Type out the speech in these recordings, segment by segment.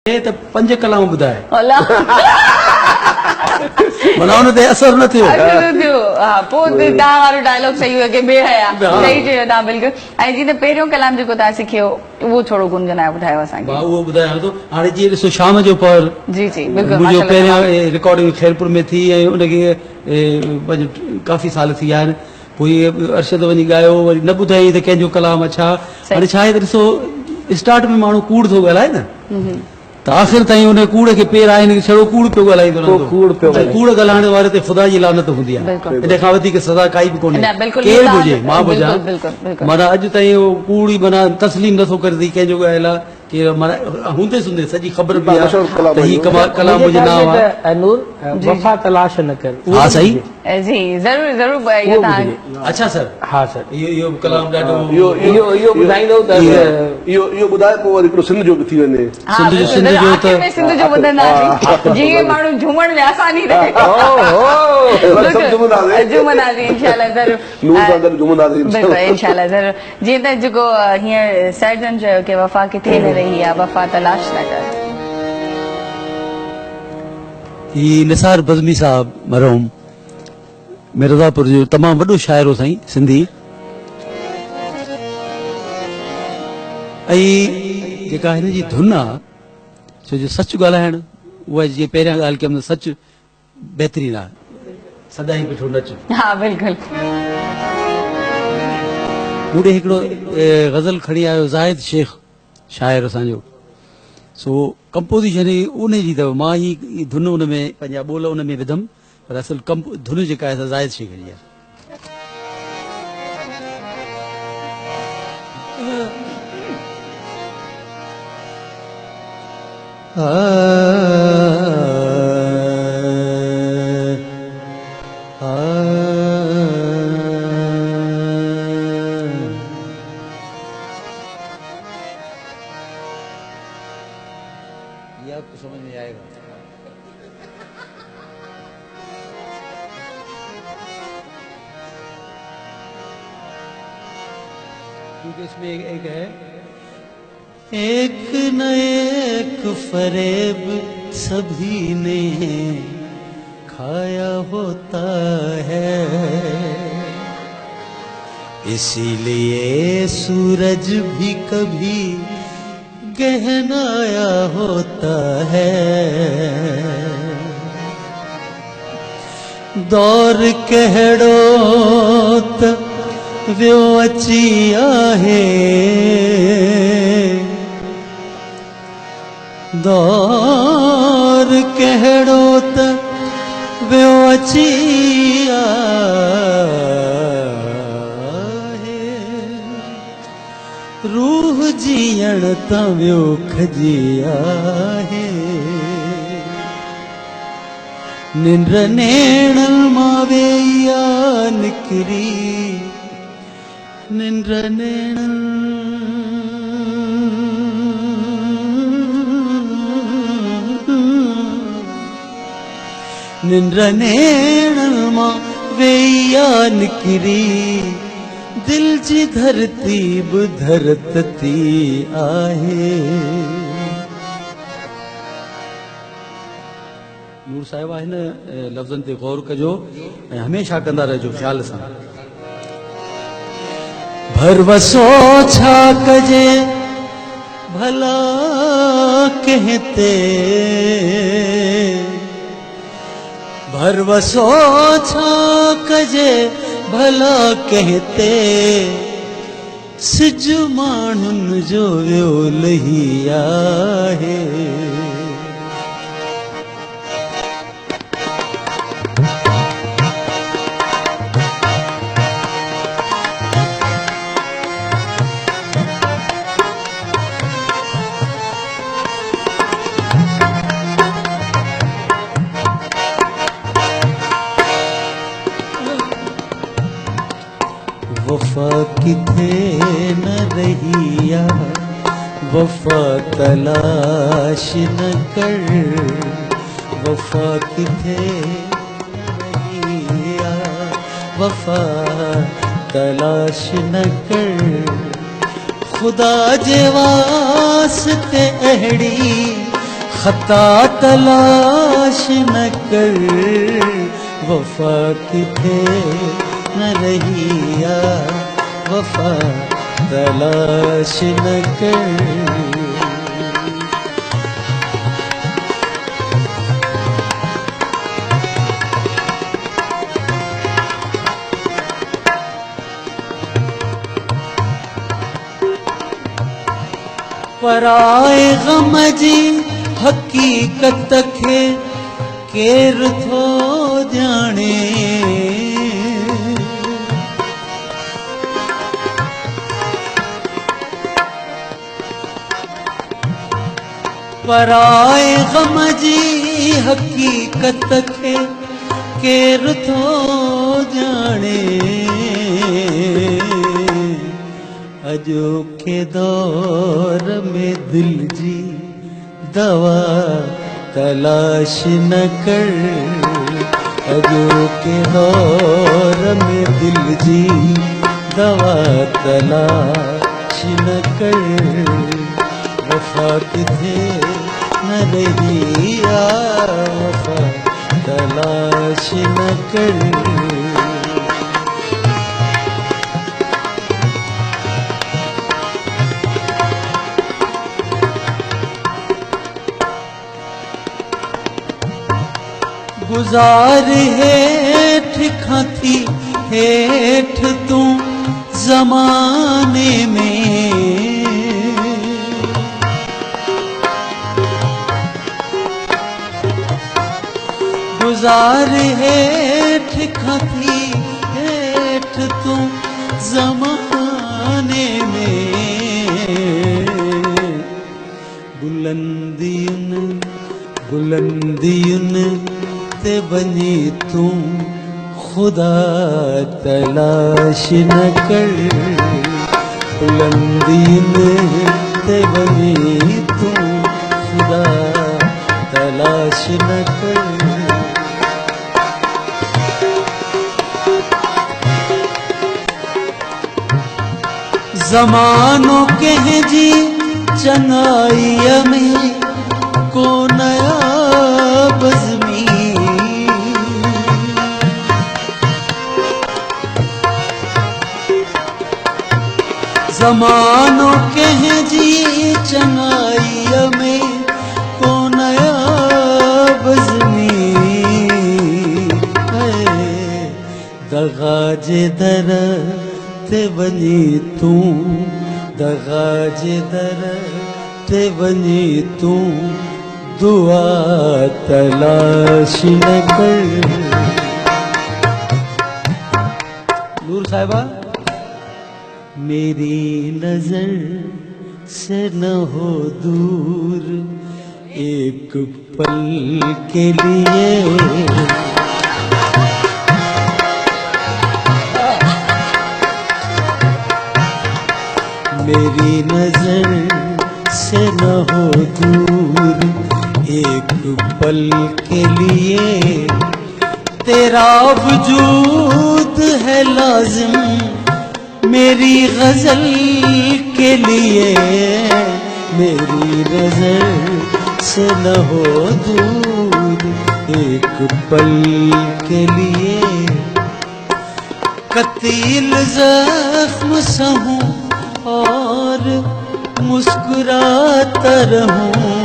त 5 कलाम ॿुधाए अला माना हुन ते असर न थियो। हा पोइ तव्हां वारो डायलॉग सही हुयो कि बेहया सही चयो तव्हां बिल्कुलु। ऐं जीअं त पहिरियों कलाम जेको तव्हां सिखियो उहो थोरो गुनगुनाए ॿुधायो असांखे। मां उहो ॿुधायां थो। हाणे जीअं ॾिसो शाम जो पहर जी जी बिल्कुलु मुंहिंजो माशाल्लाह पहिरियां रिकॉर्डिंग खैरपुर में थी ऐं उनखे काफ़ी साल थी विया आहिनि। पोइ इहे अरशद वञी ॻायो वरी न ॿुधाई त कंहिंजो कलाम अच्छा। हाणे छा आहे त ॾिसो स्टार्ट में माण्हू कूड़ थो ॻाल्हाए न त आख़िर ताईं उन कूड़ खे पेर आहिनि छड़ो कूड़ पियो ॻाल्हाईंदो रहंदो। कूड़ ॻाल्हाइण वारे ते ख़ुदा जी लानत हूंदी आहे। इन खां वधीक सज़ा काई बि कोन्हे केर बि हुजे मां बि हुजां। माना अॼु ताईं उहो कूड़ ई माना तस्लीम नथो करे थी कंहिंजो ॻाल्हि आहे कि माना हूंदे सुंदे सॼी ख़बर बि आहे त हीअ कलाम मुंहिंजे नाम आहे। वफ़ा तलाश न कर। हा सही जी ज़रूर ज़रूर इहो तव्हां अच्छा सर हाँ सर इहो कलाम ॾाढो इहो ॿुधाईंदो त इहो ॿुधाए पोइ वरी हिकिड़ो सिंध जो बि थी वञे। सिंध जो त आख़िर में सिंध जो ॿुधंदासीं जीअं माण्हू झूमण में आसानी रहे। झूमंदासीं इंशाल्लाह ज़रूर बिल्कुलु इंशाल्लाह ज़रूर। जीअं त जेको हींअर सर्जन चयो कि वफ़ा किथे न रही आहे वफ़ा तलाश न कर। ही निसार बज़मी साहब मरहूम मिर्ज़ापुर जो तमामु वॾो शाइर हो साईं सिंधी। ऐं जेका हिन जी धुन आहे छो जो सच ॻाल्हाइण उहा जीअं पहिरियां ॻाल्हि कयमि सच बहितरीनु आहे सदाईं बीठो नच। हा बिल्कुलु मूंखे हिकिड़ो ग़ज़ल खणी आयो ज़ाहिद शेख शाइर असांजो सो कंपोज़िशन ई उन जी अथव। मां ही धुन उन में पंहिंजा ॿोल उन में विधमि पर असल धुन जेका आहे ज़ाहिद शेख जी आहे। ये आपको समझ में आएगा। क्योंकि इसमें एक है एक न एक फरेब सभी ने खाया होता है इसीलिए सूरज भी कभी गहनाया होता है दौर कहड़ो त वियो अची आहे दौर कहड़ो त वियो अची आहे रूह जीअण त वियो खजी आहे निंड नेण मां वेई आ निकिरी निंड नेण निंड नेण मां वेई आ निकिरी दिल जी धरती बि धरती आहे। नूर साहिबा हिन लफ़्ज़नि ते गौर कजो ऐं हमेशह कंदा रहिजो ख़्याल सां। भरवसो छा कजे भला कंहिं ते भरवसो छा कजे भला कंहिं ते सिज माण्हुनि जो वियो लही आहे वफ़ा किथे न रही आ वफ़ा तलाश न कर वफ़ा किथे रही आ वफ़ा तलाश न कर खुदा जे वास्ते अहिड़ी खता तलाश न कर, वफा किथे न रहिया, वफा तलाश न कर। पराए गम जी हकीकत खे केर थो ॼाणे, पराए गम जी हकीकत खे केर थो ॼाणे, अजोके दौर में दिल जी दवा तलाश न कर, अजोके दौर में दिल जी दवा तलाश न कर, वफा किथे न रही आ, वफा तलाश न कर। गुजार हेठ खाती हेठ तू जमाने में, गुजार हेठ खाती हेठ तू जमाने में, बुलंदियुन बुलंदियुन ते बनी तू खुदा तलाश न कर, बुलंदियुन ते बनी तू खुदा तलाश न कर। जमानों के हैं जी चनाइया में को नया बज़मी, जमानों के हैं जी चनाइया में को नया बज़मी, दगाजे दर ते बनी तू, दगाजे दर ते बनी तू दुआ तलाश न कर। नूर साहिबा, मेरी नजर से न हो दूर एक पल के लिए, मेरी नजर से न हो दूर एक पल के लिए, तेरा वजूद है लाजिम मेरी गजल के लिए, मेरी नजर से न हो दूर एक पल के लिए, कतील जख्म सहूं और मुस्कुराता रहूं,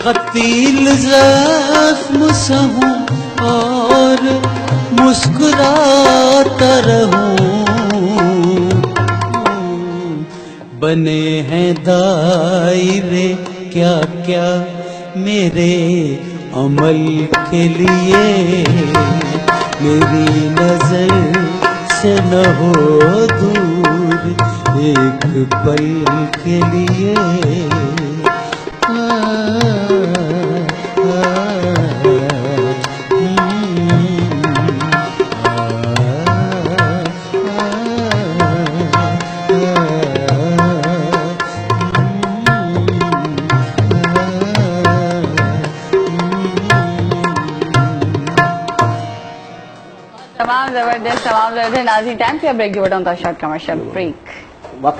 कतील जख्म सहूं और मुस्कुराता रहूं, बने हैं दायरे क्या क्या मेरे अमल के लिए, मेरी नजर से न हो दूर एक पल के लिए। तमाम ज़बरदस्त तमाम लोग थे नाज़रीन, टाइम से ब्रेक जो वठूं था शॉर्ट कमर्शियल ब्रेक। वाकई